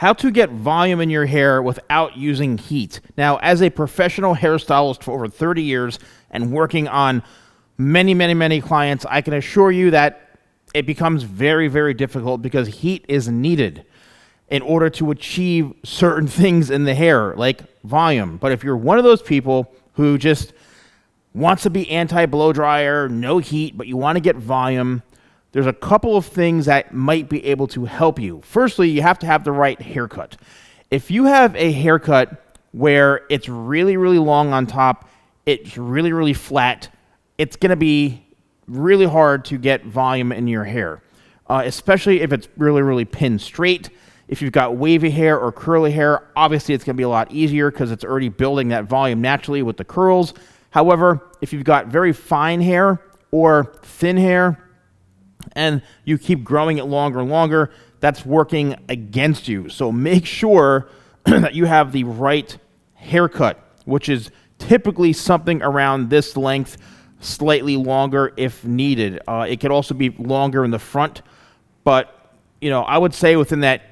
How to get volume in your hair without using heat. Now, as a professional hairstylist for over 30 years and working on many clients, I can assure you that it becomes very, very difficult because heat is needed in order to achieve certain things in the hair, like volume. But if you're one of those people who just wants to be anti-blow dryer, no heat, but you want to get volume, there's a couple of things that might be able to help you. Firstly, you have to have the right haircut. If you have a haircut where it's really long on top, it's really flat, it's going to be really hard to get volume in your hair, especially if it's really pinned straight. If you've got wavy hair or curly hair, obviously it's going to be a lot easier because it's already building that volume naturally with the curls. However, if you've got very fine hair or thin hair, and you keep growing it longer and longer, that's working against you. So make sure that you have the right haircut, which is typically something around this length, slightly longer if needed. It could also be longer in the front, but I would say within that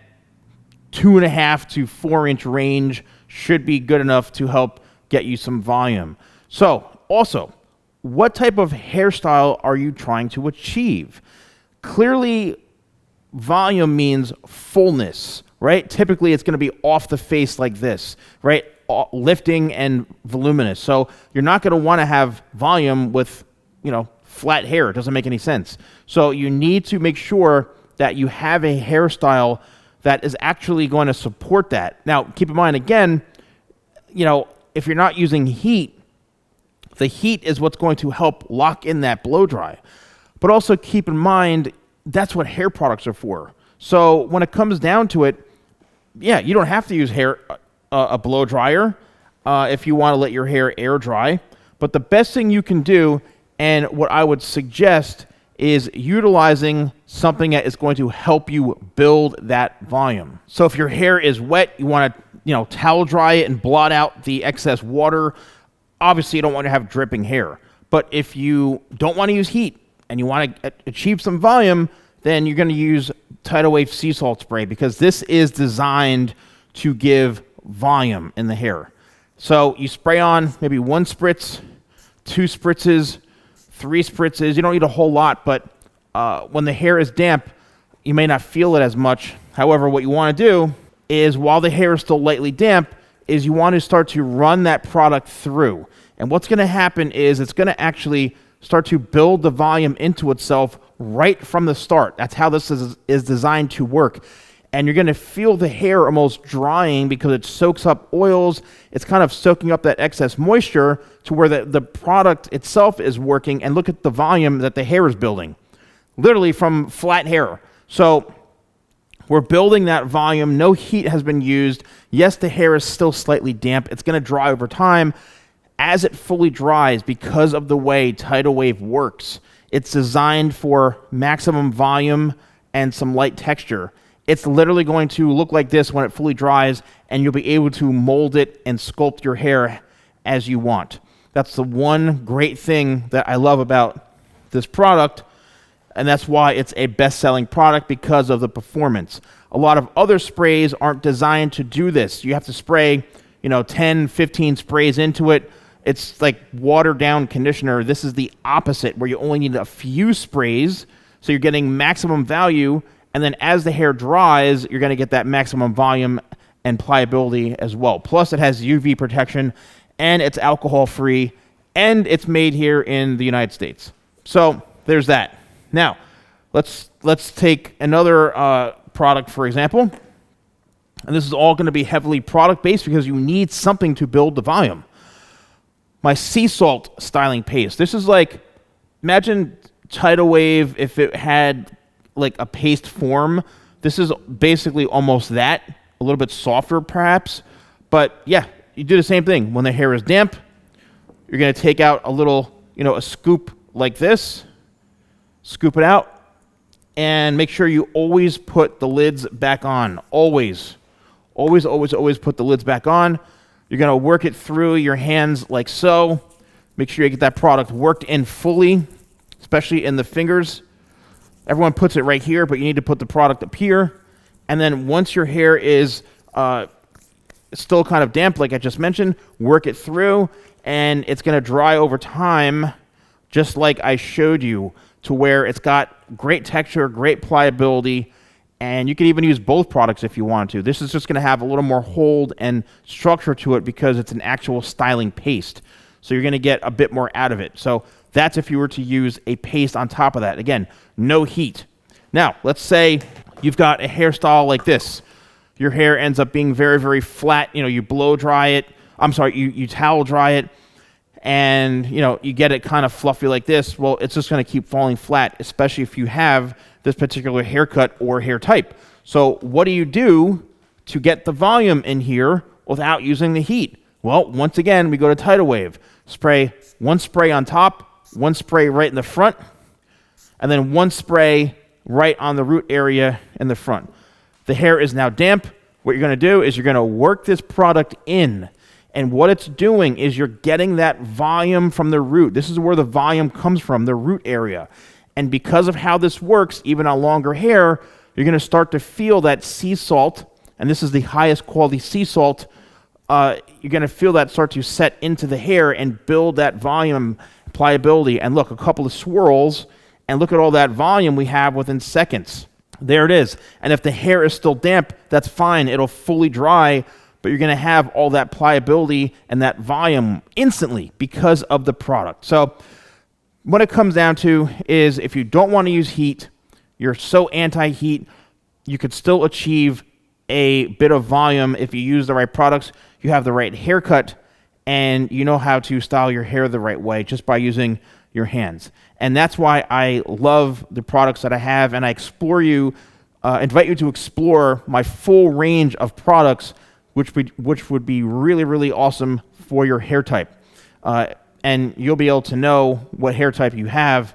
2.5 to 4 inch range should be good enough to help get you some volume. So also, what type of hairstyle are you trying to achieve? Clearly, volume means fullness, right? Typically, it's going to be off the face like this, right? Lifting and voluminous. So you're not going to want to have volume with, flat hair. It doesn't make any sense. So you need to make sure that you have a hairstyle that is actually going to support that. Now, keep in mind, again, if you're not using heat, the heat is what's going to help lock in that blow dry. But also keep in mind, that's what hair products are for. So when it comes down to it, you don't have to use a blow dryer if you want to let your hair air dry. But the best thing you can do, and what I would suggest, is utilizing something that is going to help you build that volume. So if your hair is wet, you want to towel dry it and blot out the excess water. Obviously, you don't want to have dripping hair. But if you don't want to use heat, and you want to achieve some volume, then you're going to use Tidal Wave Sea Salt Spray because this is designed to give volume in the hair. So you spray on maybe 1 spritz, 2 spritzes, 3 spritzes. You don't need a whole lot, but when the hair is damp, you may not feel it as much. However, what you want to do is while the hair is still lightly damp, is you want to start to run that product through. And what's going to happen is it's going to actually start to build the volume into itself right from the start. That's how this is designed to work. And you're going to feel the hair almost drying because it soaks up oils. It's kind of soaking up that excess moisture to where the product itself is working. And look at the volume that the hair is building, literally from flat hair. So we're building that volume. No heat has been used. Yes, the hair is still slightly damp. It's going to dry over time. As it fully dries, because of the way Tidal Wave works, it's designed for maximum volume and some light texture. It's literally going to look like this when it fully dries, and you'll be able to mold it and sculpt your hair as you want. That's the one great thing that I love about this product, and that's why it's a best-selling product, because of the performance. A lot of other sprays aren't designed to do this. You have to spray 10, 15 sprays into it. It's like watered down conditioner. This is the opposite, where you only need a few sprays, so you're getting maximum value, and then as the hair dries, you're going to get that maximum volume and pliability as well. Plus, it has UV protection, and it's alcohol-free, and it's made here in the United States. So there's that. Now, let's take another product, for example, and this is all going to be heavily product-based because you need something to build the volume. My sea salt styling paste. This is like, imagine Tidal Wave if it had like a paste form. This is basically almost that, a little bit softer perhaps. But yeah, you do the same thing. When the hair is damp, you're going to take out a little, a scoop like this, scoop it out, and make sure you always put the lids back on. Always put the lids back on. You're going to work it through your hands like so. Make sure you get that product worked in fully, especially in the fingers. Everyone puts it right here, but you need to put the product up here. And then once your hair is still kind of damp, like I just mentioned, work it through, and it's going to dry over time, just like I showed you, to where it's got great texture, great pliability, and you can even use both products if you want to. This is just going to have a little more hold and structure to it because it's an actual styling paste. So you're going to get a bit more out of it. So that's if you were to use a paste on top of that. Again, no heat. Now, let's say you've got a hairstyle like this. Your hair ends up being very, very flat. You blow dry it. You towel dry it, and you get it kind of fluffy like this. Well, it's just going to keep falling flat, especially if you have this particular haircut or hair type. So what do you do to get the volume in here without using the heat? Well, once again, we go to Tidal Wave. Spray one spray on top, one spray right in the front, and then one spray right on the root area in the front. The hair is now damp. What you're going to do is you're going to work this product in. And what it's doing is you're getting that volume from the root. This is where the volume comes from, the root area. And because of how this works, even on longer hair, you're going to start to feel that sea salt, and this is the highest quality sea salt. You're going to feel that start to set into the hair and build that volume, pliability. And look, a couple of swirls, and look at all that volume we have within seconds. There it is. And if the hair is still damp, that's fine. It'll fully dry, but you're going to have all that pliability and that volume instantly because of the product. So what it comes down to is if you don't want to use heat, you're so anti-heat, you could still achieve a bit of volume if you use the right products, you have the right haircut, and you know how to style your hair the right way just by using your hands. And that's why I love the products that I have, and I invite you to explore my full range of products, which would be really, really awesome for your hair type. And you'll be able to know what hair type you have.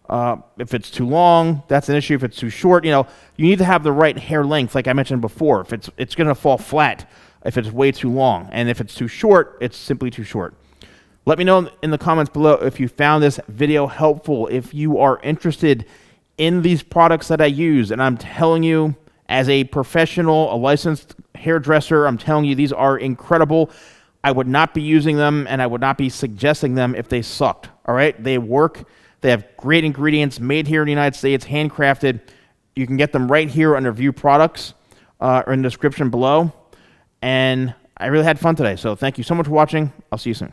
If it's too long, that's an issue. If it's too short, you need to have the right hair length, like I mentioned before. If it's going to fall flat if it's way too long, and if it's too short, it's simply too short. Let me know in the comments below if you found this video helpful, if you are interested in these products that I use. And I'm telling you, as a professional, a licensed hairdresser, I'm telling you these are incredible. I would not be using them, and I would not be suggesting them if they sucked. All right? They work. They have great ingredients made here in the United States, handcrafted. You can get them right here under View Products or in the description below. And I really had fun today. So thank you so much for watching. I'll see you soon.